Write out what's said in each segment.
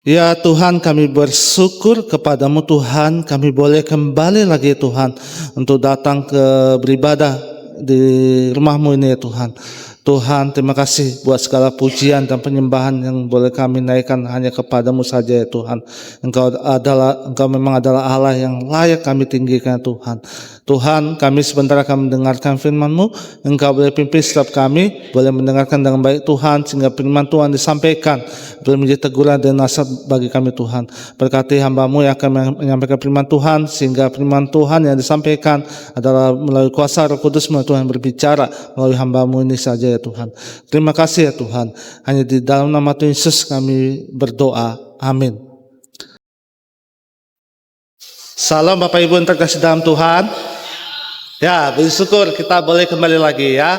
Ya Tuhan, kami bersyukur kepadamu Tuhan, kami boleh kembali lagi Tuhan untuk datang ke beribadah di rumahmu ini ya Tuhan. Tuhan, terima kasih buat segala pujian dan penyembahan yang boleh kami naikkan hanya kepadamu saja ya Tuhan. Engkau memang adalah Allah yang layak kami tinggikan Tuhan. Tuhan, kami sebentar akan mendengarkan firman-Mu. Engkau boleh pimpin setiap kami, boleh mendengarkan dengan baik Tuhan, sehingga firman Tuhan disampaikan, boleh menjadi teguran dan nasihat bagi kami Tuhan. Berkati hamba-Mu yang akan menyampaikan firman Tuhan, sehingga firman Tuhan yang disampaikan adalah melalui kuasa Roh Kudus melalui Tuhan berbicara melalui hamba-Mu ini saja ya Tuhan. Terima kasih ya Tuhan. Hanya di dalam nama Tuhan Yesus kami berdoa. Amin. Salam Bapak Ibu yang terkasih dalam Tuhan. Ya, bersyukur kita boleh kembali lagi ya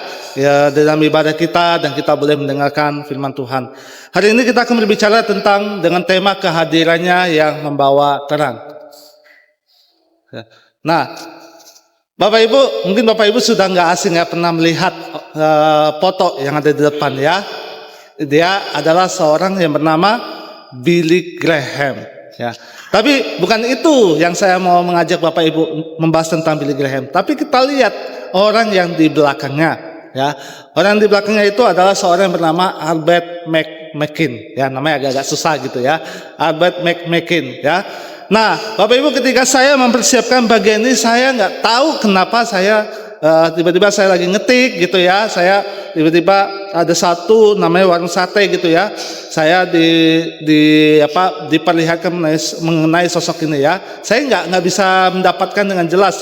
dalam ibadah kita dan kita boleh mendengarkan firman Tuhan. Hari ini kita akan berbicara tentang dengan tema kehadirannya yang membawa terang. Nah, Bapak Ibu, mungkin Bapak Ibu sudah nggak asing ya pernah melihat foto yang ada di depan ya. Dia adalah seorang yang bernama Billy Graham ya. Tapi bukan itu yang saya mau mengajak Bapak Ibu membahas tentang Billy Graham. Tapi kita lihat orang yang di belakangnya ya. Orang di belakangnya itu adalah seorang yang bernama Albert McMakin ya, namanya agak-agak susah gitu ya. Albert McMakin ya. Nah, Bapak Ibu, ketika saya mempersiapkan bagian ini, saya nggak tahu kenapa saya tiba-tiba saya lagi ngetik gitu ya. Saya tiba-tiba ada satu namanya warung sate gitu ya. Saya diperlihatkan mengenai sosok ini ya. Saya nggak bisa mendapatkan dengan jelas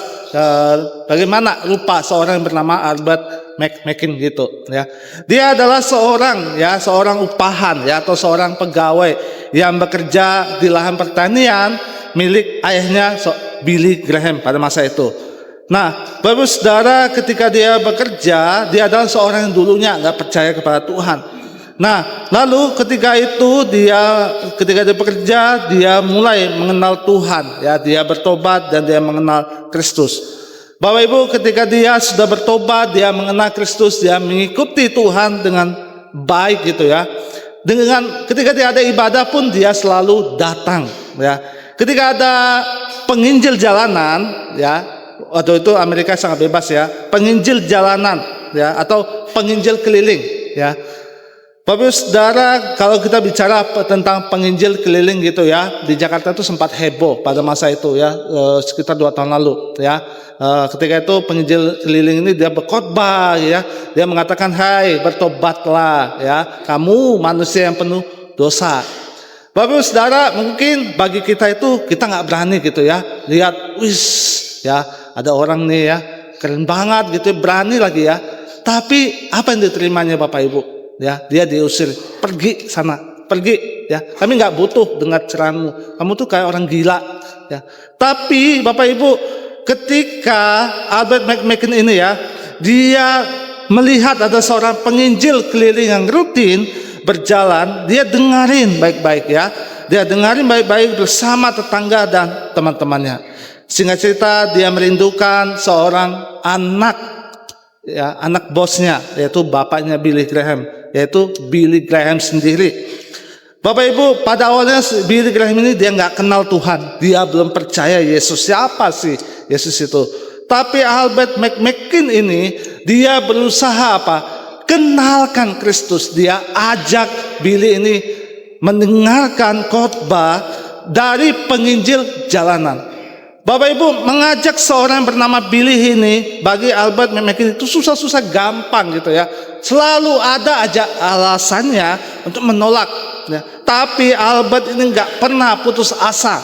bagaimana rupa seorang yang bernama Albert McMakin gitu ya. Dia adalah seorang upahan ya, atau seorang pegawai yang bekerja di lahan pertanian milik ayahnya Billy Graham pada masa itu. Nah, Bapak Saudara, ketika dia bekerja, dia adalah seorang yang dulunya nggak percaya kepada Tuhan. Nah, lalu ketika dia bekerja, dia mulai mengenal Tuhan, ya, dia bertobat dan dia mengenal Kristus. Bapak Ibu, ketika dia sudah bertobat, dia mengenal Kristus, dia mengikuti Tuhan dengan baik gitu ya. Ketika dia ada ibadah pun dia selalu datang, ya. Ketika ada penginjil jalanan, ya, waktu itu Amerika sangat bebas ya, penginjil jalanan, ya, atau penginjil keliling, ya. Bapak Saudara, kalau kita bicara tentang penginjil keliling gitu ya, di Jakarta itu sempat heboh pada masa itu ya, sekitar 2 tahun lalu, ya. Ketika itu penginjil keliling ini dia berkhotbah, ya, dia mengatakan, hai bertobatlah, ya, kamu manusia yang penuh dosa. Bapak Saudara, mungkin bagi kita itu kita nggak berani gitu ya, lihat, wis, ya, ada orang nih ya, keren banget gitu, berani lagi ya. Tapi apa yang diterimanya Bapak Ibu? Ya, dia diusir, pergi sana, pergi, ya. Kami nggak butuh dengar ceramahmu, kamu tuh kayak orang gila, ya. Tapi Bapak Ibu, ketika Albert McMakin ini ya, dia melihat ada seorang penginjil keliling yang rutin berjalan, dia dengarin baik-baik ya. Dia dengarin baik-baik bersama tetangga dan teman-temannya. Singkat cerita, dia merindukan seorang anak, ya, anak bosnya, yaitu bapaknya Billy Graham, yaitu Billy Graham sendiri. Bapak Ibu, pada awalnya Billy Graham ini dia nggak kenal Tuhan, dia belum percaya Yesus. Siapa sih Yesus itu? Tapi Albert McMakin ini dia berusaha apa? Kenalkan Kristus. Dia ajak Billy ini mendengarkan khotbah dari penginjil jalanan. Bapak Ibu, mengajak seorang bernama Billy ini bagi Albert McMakin itu susah-susah gampang gitu ya. Selalu ada aja alasannya untuk menolak ya. Tapi Albert ini nggak pernah putus asa.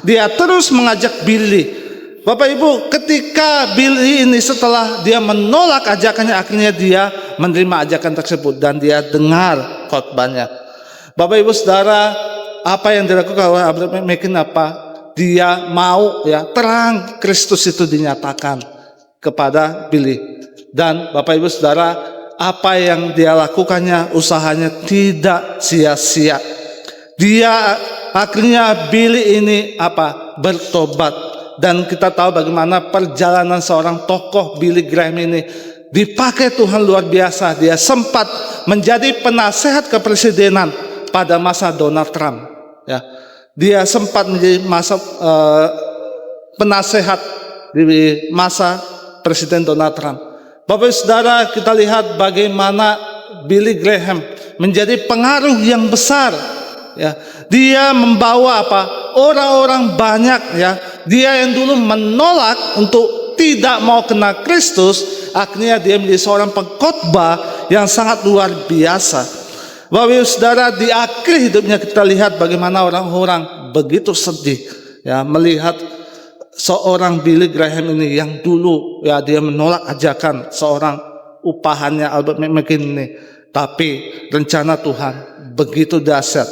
Dia terus mengajak Billy. Bapak Ibu, ketika Billy ini setelah dia menolak ajakannya, akhirnya dia menerima ajakan tersebut dan dia dengar khotbahnya. Bapak Ibu Saudara, apa yang dilakukan oleh Albert McMakin apa? Dia mau ya terang Kristus itu dinyatakan kepada Billy. Dan Bapak Ibu Saudara, apa yang dia lakukannya, usahanya tidak sia-sia. Dia akhirnya Billy ini apa? Bertobat. Dan kita tahu bagaimana perjalanan seorang tokoh Billy Graham ini dipakai Tuhan luar biasa. Dia sempat menjadi penasehat kepresidenan pada masa Donald Trump. ya. Dia sempat menjadi masa penasehat di masa Presiden Donald Trump. Bapak Saudara, kita lihat bagaimana Billy Graham menjadi pengaruh yang besar, ya. Dia membawa orang-orang banyak, ya. Dia yang dulu menolak untuk tidak mau kenal Kristus, akhirnya dia menjadi seorang pengkhotbah yang sangat luar biasa. Bapak Saudara, di akhir hidupnya kita lihat bagaimana orang-orang begitu sedih, ya, melihat seorang Billy Graham ini yang dulu, ya, dia menolak ajakan seorang upahannya Albert McMakin ini. Tapi rencana Tuhan begitu dahsyat.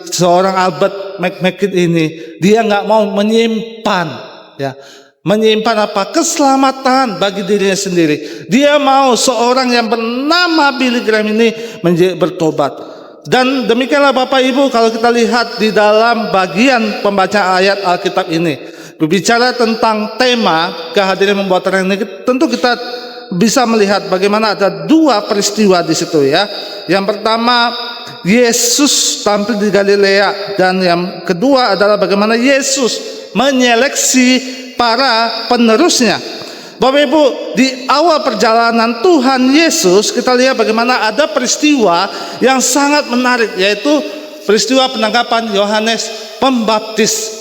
Seorang Albert McMakin ini, dia nggak mau menyimpan, ya, keselamatan bagi dirinya sendiri. Dia mau seorang yang bernama Billy Graham ini menjadi bertobat. Dan demikianlah Bapak Ibu, kalau kita lihat di dalam bagian pembacaan ayat Alkitab ini, berbicara tentang tema kehadiran membawa terang ini, tentu kita bisa melihat bagaimana ada dua peristiwa di situ, ya. Yang pertama, Yesus tampil di Galilea, dan yang kedua adalah bagaimana Yesus menyeleksi para penerusnya. Bapak Ibu, di awal perjalanan Tuhan Yesus, kita lihat bagaimana ada peristiwa yang sangat menarik, yaitu peristiwa penangkapan Yohanes Pembaptis.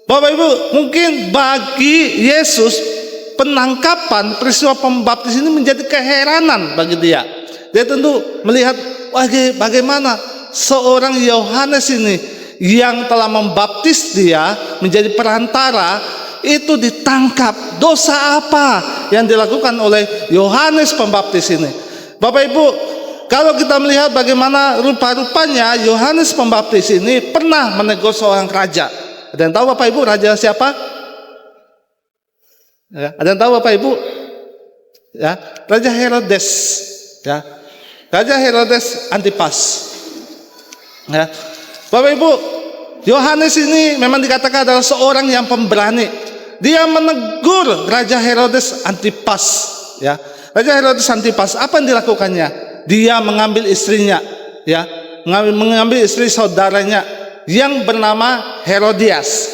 Bapak Ibu, mungkin bagi Yesus penangkapan peristiwa Pembaptis ini menjadi keheranan bagi dia. Dia tentu melihat bagaimana seorang Yohanes ini yang telah membaptis dia menjadi perantara itu ditangkap. Dosa apa yang dilakukan oleh Yohanes Pembaptis ini? Bapak Ibu, kalau kita melihat bagaimana rupa-rupanya Yohanes Pembaptis ini pernah menegur seorang raja. Ada yang tahu Bapak Ibu raja siapa? Ya, ada yang tahu Bapak Ibu? Ya, Raja Herodes, ya. Raja Herodes Antipas. Ya. Bapak Ibu, Yohanes ini memang dikatakan adalah seorang yang pemberani. Dia menegur Raja Herodes Antipas, ya. Raja Herodes Antipas, apa yang dilakukannya? Dia mengambil istrinya, ya, mengambil istri saudaranya yang bernama Herodias.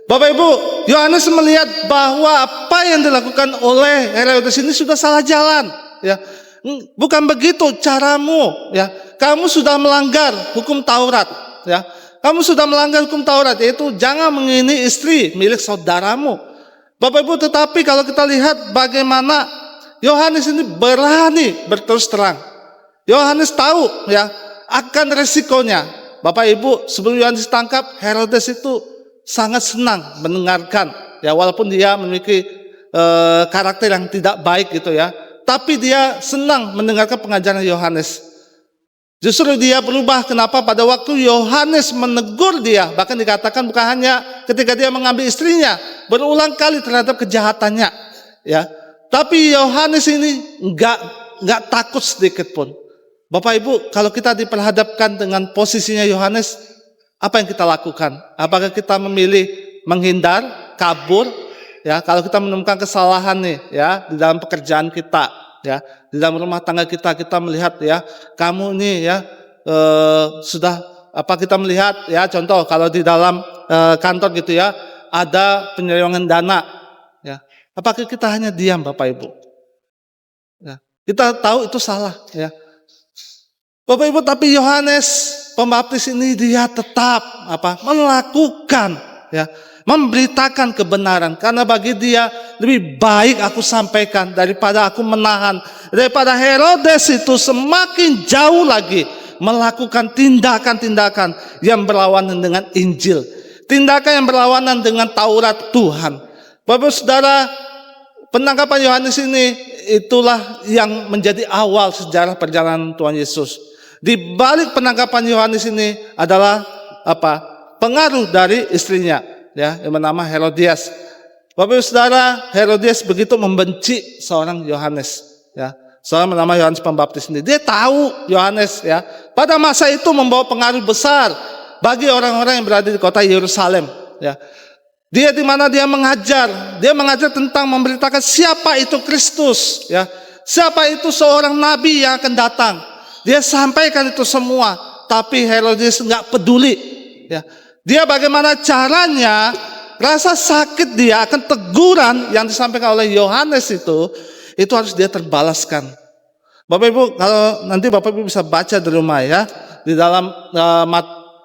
Bapak Ibu, Yohanes melihat bahwa apa yang dilakukan oleh Herodes ini sudah salah jalan, ya. Bukan begitu caramu, ya. Kamu sudah melanggar hukum Taurat, ya. Kamu sudah melanggar hukum Taurat, yaitu jangan mengini istri milik saudaramu. Bapak Ibu, tetapi kalau kita lihat bagaimana Yohanes ini berani berterus terang. Yohanes tahu, ya, akan resikonya. Bapak Ibu, sebelum Yohanes tangkap, Herodes itu sangat senang mendengarkan, ya, walaupun dia memiliki karakter yang tidak baik gitu, ya. Tapi dia senang mendengarkan pengajaran Yohanes. Justru dia berubah. Kenapa? Pada waktu Yohanes menegur dia, bahkan dikatakan bukan hanya ketika dia mengambil istrinya, berulang kali terhadap kejahatannya, ya. Tapi Yohanes ini enggak takut sedikit pun. Bapak Ibu, kalau kita diperhadapkan dengan posisinya Yohanes, apa yang kita lakukan? Apakah kita memilih menghindar, kabur, ya? Kalau kita menemukan kesalahan nih, ya, di dalam pekerjaan kita, ya, di dalam rumah tangga kita melihat, ya, kamu nih, ya, sudah apa kita melihat, ya, contoh kalau di dalam kantor gitu, ya, ada penyelewengan dana, ya, apakah kita hanya diam Bapak Ibu? Ya, kita tahu itu salah, ya. Bapak Ibu, tapi Yohanes Pembaptis ini dia tetap melakukan, ya, memberitakan kebenaran, karena bagi dia lebih baik aku sampaikan daripada aku menahan, daripada Herodes itu semakin jauh lagi melakukan tindakan-tindakan yang berlawanan dengan Injil, tindakan yang berlawanan dengan Taurat Tuhan. Bapak Saudara, penangkapan Yohanes ini itulah yang menjadi awal sejarah perjalanan Tuhan Yesus. Di balik penangkapan Yohanes ini adalah pengaruh dari istrinya, ya, yang bernama Herodias. Bapak Saudara, Herodias begitu membenci seorang Yohanes, ya, seorang bernama Yohanes Pembaptis ini. Dia tahu Yohanes, ya, pada masa itu membawa pengaruh besar bagi orang-orang yang berada di kota Yerusalem, ya. Dia di mana dia mengajar tentang memberitakan siapa itu Kristus, ya, siapa itu seorang nabi yang akan datang. Dia sampaikan itu semua tapi Herodes nggak peduli. Ya, dia bagaimana caranya, rasa sakit dia akan teguran yang disampaikan oleh Yohanes itu harus dia terbalaskan. Bapak Ibu, kalau nanti Bapak Ibu bisa baca di rumah ya, di dalam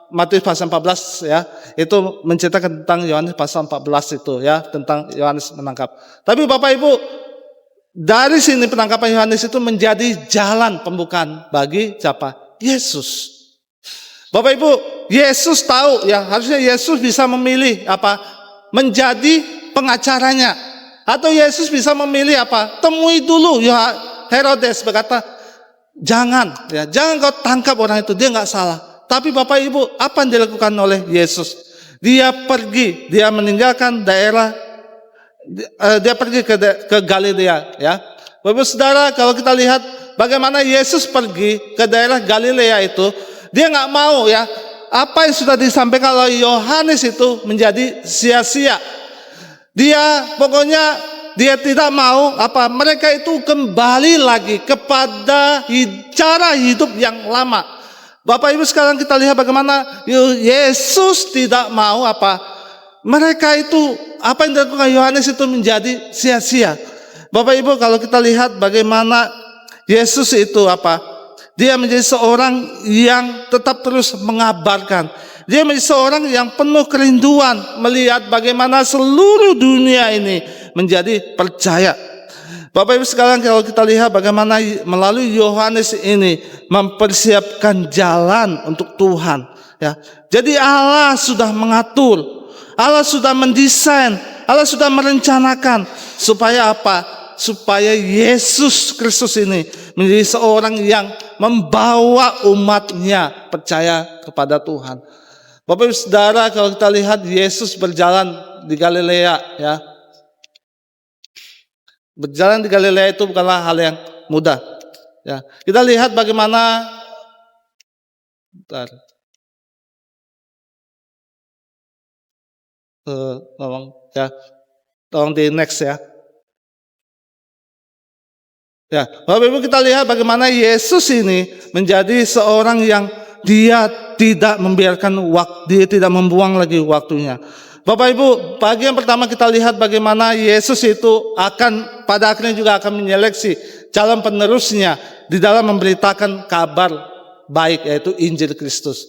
Matius pasal 14 ya, itu menceritakan tentang Yohanes pasal 14 itu ya, tentang Yohanes menangkap. Tapi Bapak Ibu, dari sini penangkapan Yohanes itu menjadi jalan pembukaan bagi siapa? Yesus. Bapak Ibu, Yesus tahu ya, harusnya Yesus bisa memilih apa? Menjadi pengacaranya. Atau Yesus bisa memilih apa? Temui dulu ya, Herodes berkata, jangan kau tangkap orang itu, dia nggak salah. Tapi Bapak Ibu, apa yang dilakukan oleh Yesus? Dia pergi, dia meninggalkan daerah, dia pergi ke Galilea ya. Bapak Ibu Saudara, kalau kita lihat bagaimana Yesus pergi ke daerah Galilea itu, dia nggak mau ya, apa yang sudah disampaikan oleh Yohanes itu menjadi sia-sia. Dia tidak mau mereka itu kembali lagi kepada cara hidup yang lama. Bapak Ibu, sekarang kita lihat bagaimana Yesus tidak mau mereka itu, apa yang dilakukan Yohanes itu menjadi sia-sia. Bapak Ibu, kalau kita lihat bagaimana Yesus itu dia menjadi seorang yang tetap terus mengabarkan. Dia menjadi seorang yang penuh kerinduan melihat bagaimana seluruh dunia ini menjadi percaya. Bapak Ibu sekarang, kalau kita lihat bagaimana melalui Yohanes ini mempersiapkan jalan untuk Tuhan ya. Jadi Allah sudah mengatur, Allah sudah mendesain, Allah sudah merencanakan supaya supaya Yesus Kristus ini menjadi seorang yang membawa umatnya percaya kepada Tuhan. Bapak Ibu Saudara, kalau kita lihat Yesus berjalan di Galilea ya. Berjalan di Galilea itu bukanlah hal yang mudah ya. Kita lihat bagaimana tolong di next ya. Ya, Bapak Ibu, kita lihat bagaimana Yesus ini menjadi seorang yang dia tidak membiarkan dia tidak membuang lagi waktunya. Bapak Ibu, bagian pertama kita lihat bagaimana Yesus itu pada akhirnya juga akan menyeleksi calon penerusnya di dalam memberitakan kabar baik, yaitu Injil Kristus.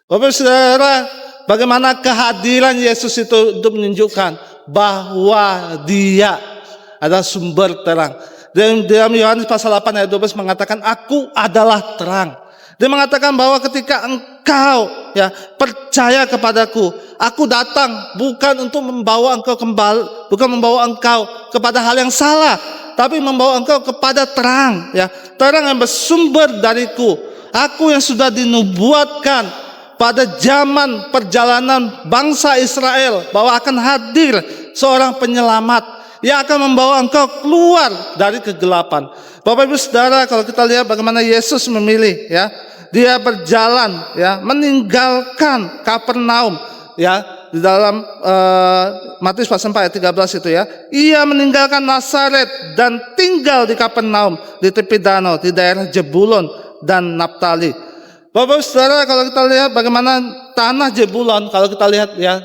Bapak Ibu Saudara, bagaimana kehadiran Yesus itu untuk menunjukkan bahwa dia adalah sumber terang. Dan dalam Yohanes pasal 8 ayat 12 mengatakan, aku adalah terang. Dia mengatakan bahwa ketika engkau percaya kepadaku, aku datang bukan untuk membawa engkau kembali, bukan membawa engkau kepada hal yang salah, tapi membawa engkau kepada terang ya. Terang yang bersumber dariku. Aku yang sudah dinubuatkan pada zaman perjalanan bangsa Israel bahwa akan hadir seorang penyelamat yang akan membawa engkau keluar dari kegelapan. Bapak Ibu Saudara, kalau kita lihat bagaimana Yesus memilih ya, dia berjalan ya, meninggalkan Kapernaum ya, di dalam Matius pasal 4 ayat 13 itu ya. Ia meninggalkan Nazaret dan tinggal di Kapernaum di tepi danau di daerah Jebulon dan Naftali. Bapak Ibu Saudara, kalau kita lihat bagaimana tanah Jebulon, kalau kita lihat ya,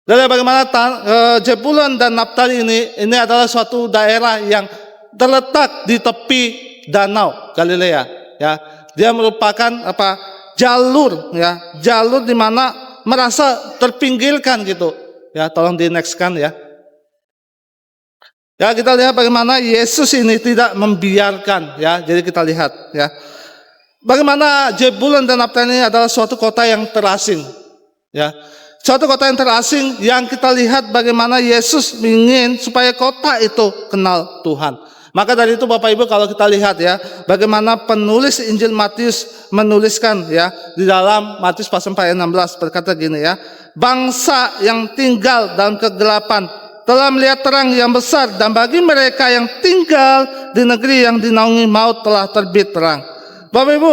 dan bagaimana Jebulon dan Naftali ini adalah suatu daerah yang terletak di tepi danau Galilea ya. Dia merupakan jalur ya, jalur di mana merasa terpinggirkan gitu ya. Tolong di next kan ya. Ya, kita lihat bagaimana Yesus ini tidak membiarkan ya. Jadi kita lihat ya, bagaimana Jebulon dan Naftali ini adalah suatu kota yang terasing ya. Suatu kota yang terasing yang kita lihat bagaimana Yesus ingin supaya kota itu kenal Tuhan. Maka dari itu Bapak Ibu, kalau kita lihat ya, bagaimana penulis Injil Matius menuliskan ya, di dalam Matius pasal 4 ayat 16 berkata gini ya, bangsa yang tinggal dalam kegelapan telah melihat terang yang besar, dan bagi mereka yang tinggal di negeri yang dinaungi maut telah terbit terang. Bapak Ibu,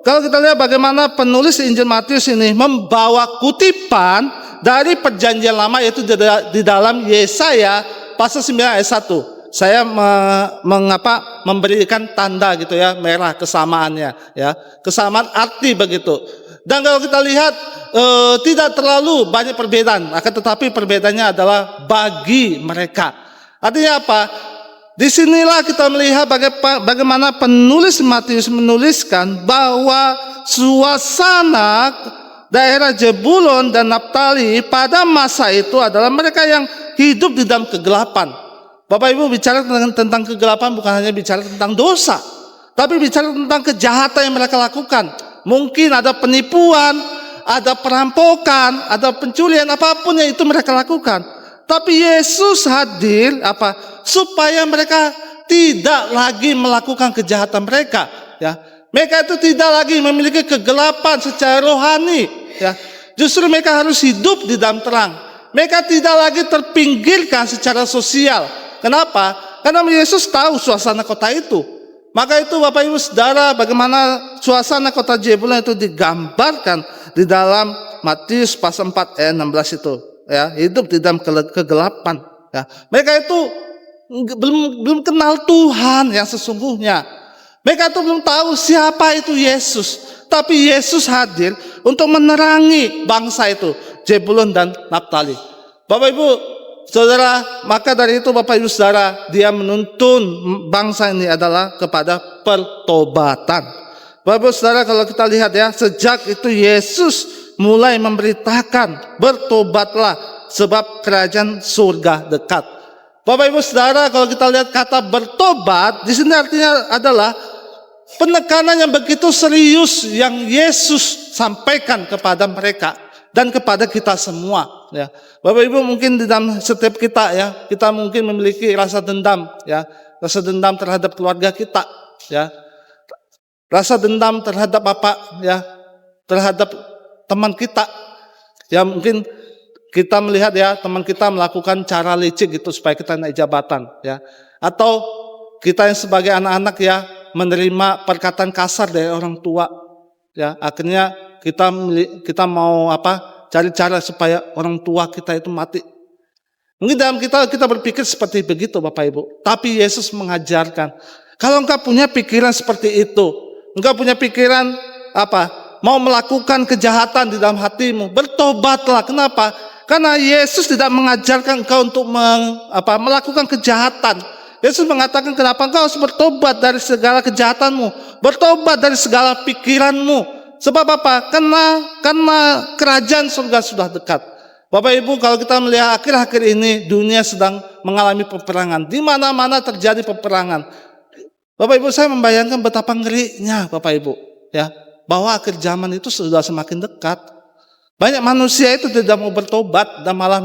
kalau kita lihat bagaimana penulis Injil Matius ini membawa kutipan dari perjanjian lama, yaitu di dalam Yesaya pasal 9 ayat 1. saya memberikan tanda gitu ya, merah kesamaannya ya. Kesamaan arti begitu. Dan kalau kita lihat tidak terlalu banyak perbedaan, akan tetapi perbedaannya adalah bagi mereka. Artinya apa? Disinilah kita melihat bagaimana penulis Matius menuliskan bahwa suasana daerah Zebulon dan Naftali pada masa itu adalah mereka yang hidup di dalam kegelapan. Bapak Ibu, bicara tentang kegelapan bukan hanya bicara tentang dosa, tapi bicara tentang kejahatan yang mereka lakukan. Mungkin ada penipuan, ada perampokan, ada pencurian, apapun yang itu mereka lakukan. Tapi Yesus hadir supaya mereka tidak lagi melakukan kejahatan mereka, ya. Mereka itu tidak lagi memiliki kegelapan secara rohani, ya. Justru mereka harus hidup di dalam terang. Mereka tidak lagi terpinggirkan secara sosial. Kenapa? Karena Yesus tahu suasana kota itu. Maka itu Bapak Ibu Saudara, bagaimana suasana kota Zebulon itu digambarkan di dalam Matius pasal 4 ayat 16 itu, ya, hidup di dalam kegelapan, ya. Mereka itu belum kenal Tuhan yang sesungguhnya. Mereka itu belum tahu siapa itu Yesus. Tapi Yesus hadir untuk menerangi bangsa itu, Zebulon dan Naftali. Bapak Ibu Saudara, maka dari itu Bapak Ibu Saudara, dia menuntun bangsa ini adalah kepada pertobatan. Bapak Ibu Saudara, kalau kita lihat ya, sejak itu Yesus mulai memberitakan, bertobatlah sebab kerajaan surga dekat. Bapak Ibu Saudara, kalau kita lihat kata bertobat, di sini artinya adalah penekanan yang begitu serius yang Yesus sampaikan kepada mereka dan kepada kita semua, ya. Bapak Ibu, mungkin di dalam setiap kita ya, kita mungkin memiliki rasa dendam, ya, rasa dendam terhadap keluarga kita, ya, rasa dendam terhadap ya, terhadap teman kita, ya. Mungkin kita melihat ya, teman kita melakukan cara licik gitu supaya kita naik jabatan, ya, atau kita yang sebagai anak-anak ya menerima perkataan kasar dari orang tua, ya, akhirnya kita mau cari cara supaya orang tua kita itu mati. Mungkin dalam kita berpikir seperti begitu Bapak Ibu. Tapi Yesus mengajarkan, kalau engkau punya pikiran seperti itu, engkau punya pikiran mau melakukan kejahatan di dalam hatimu, bertobatlah. Kenapa? Karena Yesus tidak mengajarkan engkau untuk melakukan kejahatan. Yesus mengatakan, kenapa engkau harus bertobat dari segala kejahatanmu, bertobat dari segala pikiranmu. Sebab apa? Karena kerajaan surga sudah dekat. Bapak Ibu, kalau kita melihat akhir-akhir ini dunia sedang mengalami peperangan. Di mana-mana terjadi peperangan. Bapak Ibu, saya membayangkan betapa ngerinya Bapak Ibu, ya, bahwa akhir zaman itu sudah semakin dekat. Banyak manusia itu tidak mau bertobat dan malah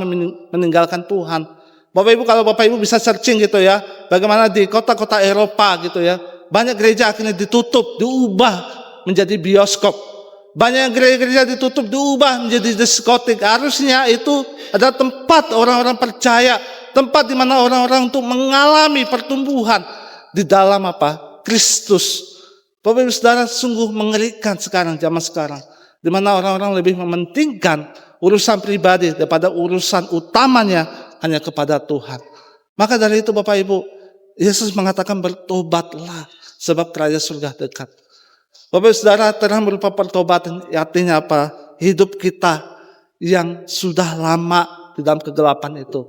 meninggalkan Tuhan. Bapak Ibu, kalau Bapak Ibu bisa searching gitu ya, bagaimana di kota-kota Eropa gitu ya, banyak gereja akhirnya ditutup, diubah menjadi bioskop. Banyak gereja ditutup, diubah menjadi diskotik. Harusnya itu adalah tempat orang-orang percaya, tempat di mana orang-orang untuk mengalami pertumbuhan di dalam Kristus. Bapak Ibu Saudara, sungguh mengerikan zaman sekarang, di mana orang-orang lebih mementingkan urusan pribadi daripada urusan utamanya hanya kepada Tuhan. Maka dari itu Bapak Ibu, Yesus mengatakan bertobatlah sebab kerajaan surga dekat. Bapak Ibu Saudara, terang berupa pertobatan artinya apa? Hidup kita yang sudah lama di dalam kegelapan itu,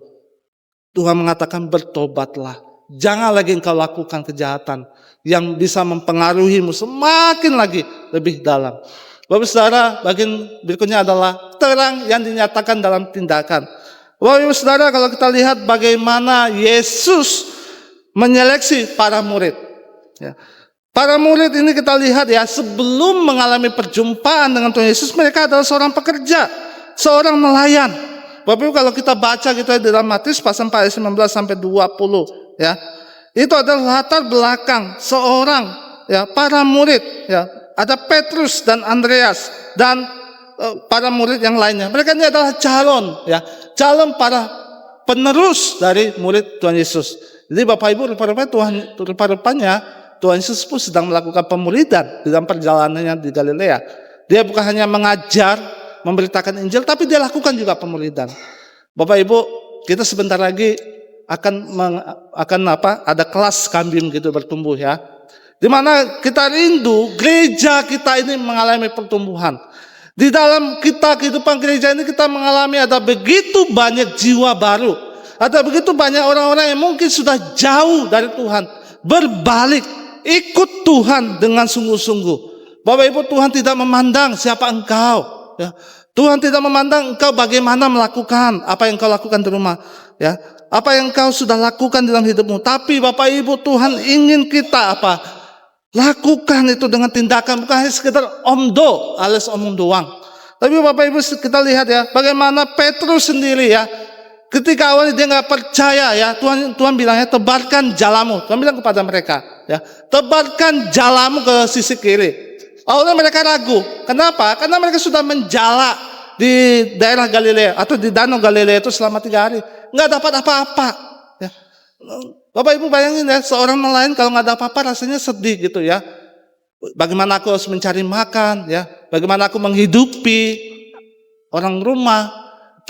Tuhan mengatakan bertobatlah. Jangan lagi engkau lakukan kejahatan yang bisa mempengaruhimu semakin lagi lebih dalam. Bapak Ibu Saudara, bagian berikutnya adalah terang yang dinyatakan dalam tindakan. Bapak Ibu Saudara, kalau kita lihat bagaimana Yesus menyeleksi para murid, ya. Para murid ini kita lihat ya, sebelum mengalami perjumpaan dengan Tuhan Yesus, mereka adalah seorang pekerja, seorang nelayan. Bapak Ibu, kalau kita baca gitu ya di dalam Matius pasal 4 ayat 19 sampai 20 ya, itu adalah latar belakang seorang ya para murid ya. Ada Petrus dan Andreas dan para murid yang lainnya. Mereka ini adalah calon para penerus dari murid Tuhan Yesus. Jadi Bapak Ibu, rupa-rupanya Tuhan Yesus pun sedang melakukan pemuridan di dalam perjalanannya di Galilea. Dia bukan hanya mengajar, memberitakan Injil, tapi dia lakukan juga pemuridan. Bapak Ibu, kita sebentar lagi akan ada kelas kambing gitu bertumbuh ya. Di mana kita rindu gereja kita ini mengalami pertumbuhan. Di dalam kehidupan gereja ini kita mengalami ada begitu banyak jiwa baru. Ada begitu banyak orang-orang yang mungkin sudah jauh dari Tuhan, berbalik, ikut Tuhan dengan sungguh-sungguh. Bapak Ibu, Tuhan tidak memandang siapa engkau, ya. Tuhan tidak memandang engkau bagaimana melakukan apa yang kau lakukan di rumah, ya. Apa yang kau sudah lakukan dalam hidupmu. Tapi Bapak Ibu, Tuhan ingin kita apa? Lakukan itu dengan tindakan, bukan hanya sekedar omdo alias omong doang. Tapi Bapak Ibu kita lihat ya, bagaimana Petrus sendiri ya, ketika awalnya dia nggak percaya ya, Tuhan bilangnya tebarkan jalamu. Tuhan bilang kepada mereka ya, tebarkan jalamu ke sisi kiri. Awalnya mereka ragu. Kenapa? Karena mereka sudah menjala di daerah Galilea atau di Danau Galilea itu selama 3 hari, nggak dapat apa-apa. Ya. Bapak Ibu bayangin ya, seorang nelayan kalau nggak ada apa-apa rasanya sedih gitu ya. Bagaimana aku harus mencari makan ya, bagaimana aku menghidupi orang rumah.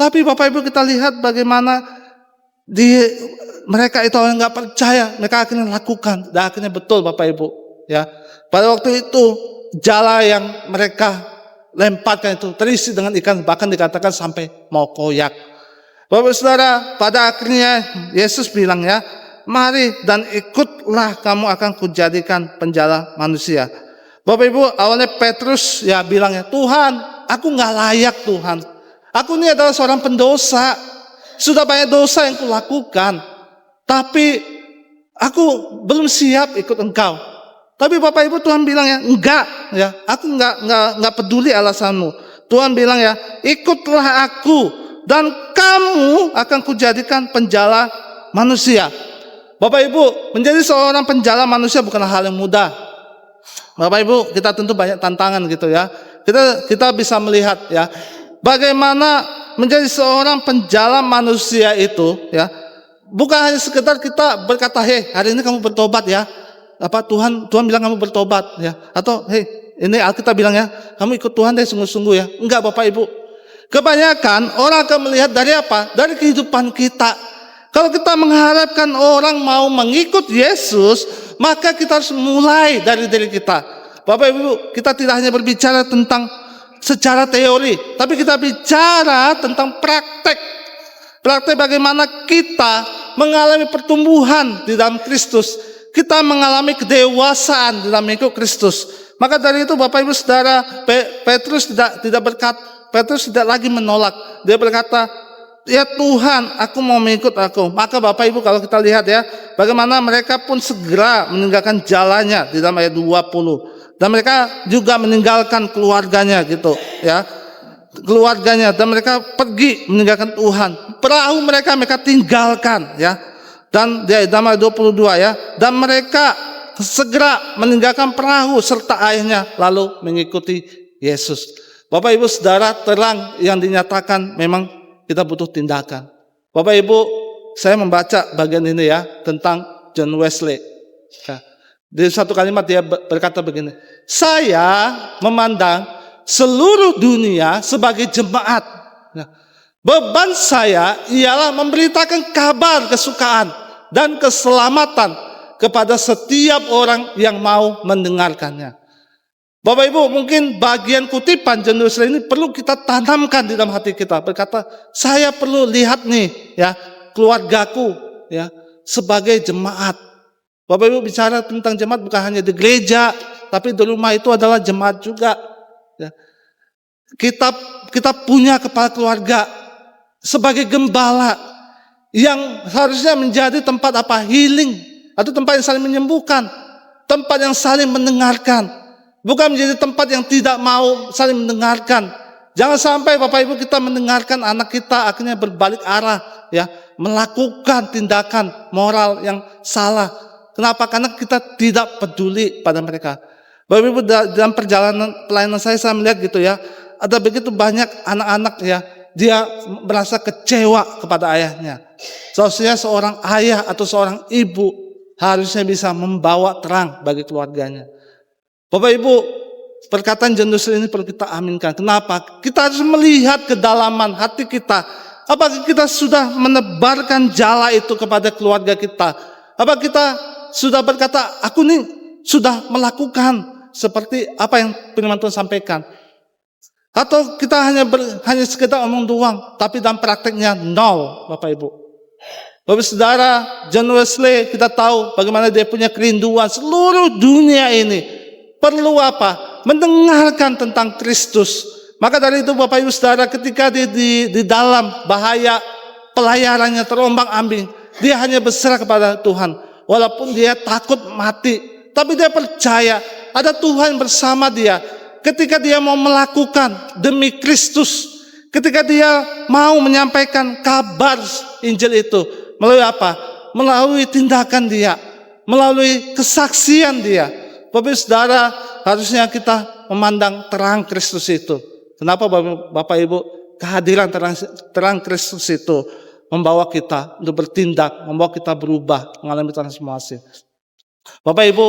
Tapi Bapak Ibu kita lihat bagaimana mereka itu orang nggak percaya, mereka akhirnya lakukan dan akhirnya betul Bapak Ibu ya. Pada waktu itu jala yang mereka lemparkan itu terisi dengan ikan, bahkan dikatakan sampai mau koyak. Bapak Saudara, pada akhirnya Yesus bilang ya, mari dan ikutlah, kamu akan kujadikan penjala manusia. Bapak Ibu, awalnya Petrus ya bilang ya, Tuhan, aku nggak layak Tuhan. Aku ini adalah seorang pendosa. Sudah banyak dosa yang kulakukan. Tapi aku belum siap ikut engkau. Tapi Bapak Ibu, Tuhan bilang ya, enggak ya, aku enggak peduli alasanmu. Tuhan bilang ya, ikutlah aku dan kamu akan kujadikan penjala manusia. Bapak Ibu, menjadi seorang penjala manusia bukanlah hal yang mudah. Bapak Ibu, kita tentu banyak tantangan gitu ya. Kita bisa melihat ya, bagaimana menjadi seorang penjala manusia itu ya, bukan hanya sekedar kita berkata, "Hei, hari ini kamu bertobat ya." Apa Tuhan bilang kamu bertobat ya, atau "Hei, ini Alkitab bilang ya, kamu ikut Tuhan deh sungguh-sungguh ya." Enggak Bapak Ibu. Kebanyakan orang akan melihat dari apa? Dari kehidupan kita. Kalau kita mengharapkan orang mau mengikut Yesus, maka kita harus mulai dari diri kita. Bapak Ibu, kita tidak hanya berbicara tentang secara teori, tapi kita bicara tentang praktek. Praktek bagaimana kita mengalami pertumbuhan di dalam Kristus. Kita mengalami kedewasaan dalam mengikut Kristus. Maka dari itu Bapak Ibu Saudara, Petrus tidak lagi menolak. Dia berkata, "Ya Tuhan, aku mau mengikut aku." Maka Bapak Ibu kalau kita lihat ya, bagaimana mereka pun segera meninggalkan jalannya di dalam ayat 20. Dan mereka juga meninggalkan keluarganya gitu ya. Keluarganya, dan mereka pergi meninggalkan Tuhan. Perahu mereka tinggalkan ya. Dan di ayat 22 ya, dan mereka segera meninggalkan perahu serta ayahnya lalu mengikuti Yesus. Bapak Ibu Saudara, terang yang dinyatakan memang kita butuh tindakan. Bapak Ibu, saya membaca bagian ini ya tentang John Wesley. Ya, di satu kalimat dia berkata begini, "Saya memandang seluruh dunia sebagai jemaat. Ya, beban saya ialah memberitakan kabar kesukaan dan keselamatan kepada setiap orang yang mau mendengarkannya." Bapak Ibu, mungkin bagian kutipan John Wesley ini perlu kita tanamkan di dalam hati kita. Berkata, saya perlu lihat nih ya, keluargaku ya sebagai jemaat. Bapak Ibu bicara tentang jemaat bukan hanya di gereja, tapi di rumah itu adalah jemaat juga. Ya. Kita punya kepala keluarga sebagai gembala yang harusnya menjadi tempat apa? Healing, atau tempat yang saling menyembuhkan, tempat yang saling mendengarkan, bukan menjadi tempat yang tidak mau saling mendengarkan. Jangan sampai Bapak Ibu kita mendengarkan anak kita akhirnya berbalik arah ya, melakukan tindakan moral yang salah. Kenapa? Karena kita tidak peduli pada mereka. Bapak Ibu, dalam perjalanan pelayanan saya melihat gitu ya, ada begitu banyak anak-anak ya, dia merasa kecewa kepada ayahnya. Seharusnya seorang ayah atau seorang ibu harusnya bisa membawa terang bagi keluarganya. Bapak Ibu, perkataan John Wesley ini perlu kita aminkan. Kenapa? Kita harus melihat kedalaman hati kita. Apakah kita sudah menebarkan jala itu kepada keluarga kita? Apa kita sudah berkata, aku nih sudah melakukan seperti apa yang firman Tuhan sampaikan? Atau kita hanya sekedar omong doang, tapi dalam prakteknya nol, Bapak Ibu. Bapak Saudara, John Wesley kita tahu bagaimana dia punya kerinduan seluruh dunia ini. Perlu apa? Mendengarkan tentang Kristus. Maka dari itu Bapak Ibu Saudara, ketika dia di dalam bahaya pelayarannya terombang-ambing, dia hanya berserah kepada Tuhan. Walaupun dia takut mati, tapi dia percaya ada Tuhan bersama dia. Ketika dia mau melakukan demi Kristus, ketika dia mau menyampaikan kabar Injil itu, melalui apa? Melalui tindakan dia, melalui kesaksian dia. Bapak Ibu Saudara, harusnya kita memandang terang Kristus itu. Kenapa Bapak Ibu? Kehadiran terang Kristus itu membawa kita untuk bertindak, membawa kita berubah, mengalami transformasi. Bapak Ibu,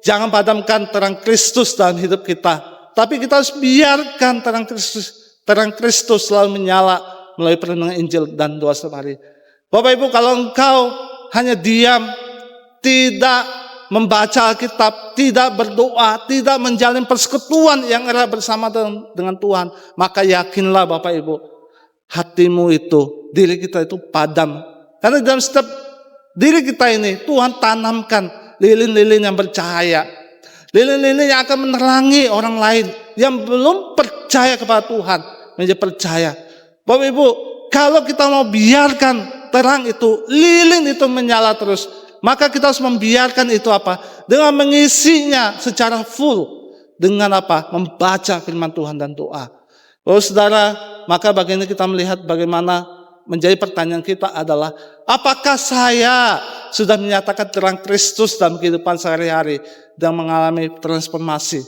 jangan padamkan terang Kristus dalam hidup kita, tapi kita harus biarkan terang Kristus selalu menyala melalui perenungan Injil dan doa setiap hari. Bapak Ibu, kalau engkau hanya diam, tidak membaca Alkitab, tidak berdoa, tidak menjalin persekutuan yang erat bersama dengan Tuhan, maka yakinlah Bapak Ibu, hatimu itu, diri kita itu padam. Karena dalam setiap diri kita ini, Tuhan tanamkan lilin-lilin yang bercahaya, lilin-lilin yang akan menerangi orang lain yang belum percaya kepada Tuhan menjadi percaya. Bapak Ibu, kalau kita mau biarkan terang itu, lilin itu menyala terus, maka kita harus membiarkan itu apa? Dengan mengisinya secara full. Dengan apa? Membaca firman Tuhan dan doa. Oh saudara, maka bagian ini kita melihat bagaimana menjadi pertanyaan kita adalah, apakah saya sudah menyatakan terang Kristus dalam kehidupan sehari-hari dan mengalami transformasi?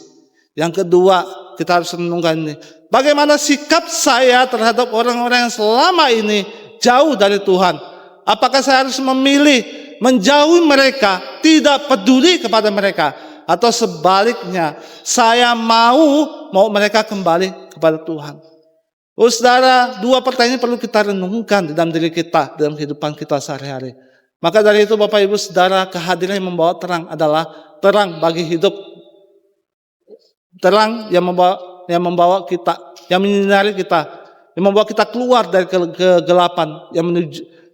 Yang kedua, kita harus renungkan ini. Bagaimana sikap saya terhadap orang-orang yang selama ini jauh dari Tuhan? Apakah saya harus memilih menjauhi mereka, tidak peduli kepada mereka, atau sebaliknya saya mau mereka kembali kepada Tuhan? Oh saudara, dua pertanyaan perlu kita renungkan di dalam diri kita, dalam kehidupan kita sehari-hari. Maka dari itu Bapak Ibu Saudara, kehadiran yang membawa terang adalah terang bagi hidup, terang yang membawa kita, yang menyinari kita, yang membawa kita keluar dari kegelapan,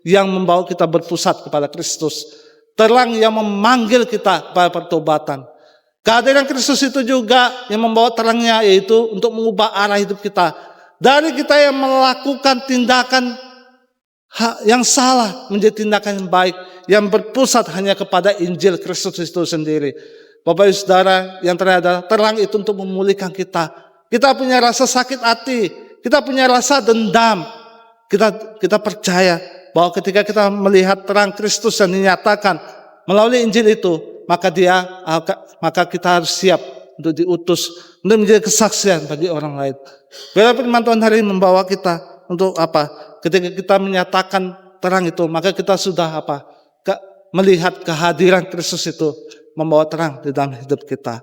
yang membawa kita berpusat kepada Kristus. Terang yang memanggil kita pada pertobatan. Kehadiran Kristus itu juga yang membawa terangnya, yaitu untuk mengubah arah hidup kita. Dari kita yang melakukan tindakan yang salah menjadi tindakan yang baik, yang berpusat hanya kepada Injil Kristus itu sendiri. Bapak Ibu Saudara, yang terakhir adalah terang itu untuk memulihkan kita. Kita punya rasa sakit hati, kita punya rasa dendam. Kita percaya bahwa ketika kita melihat terang Kristus yang dinyatakan melalui Injil itu, maka kita harus siap untuk diutus, untuk menjadi kesaksian bagi orang lain. Bila firman Tuhan hari ini membawa kita untuk apa? Ketika kita menyatakan terang itu, maka kita sudah apa? Melihat kehadiran Kristus itu membawa terang di dalam hidup kita.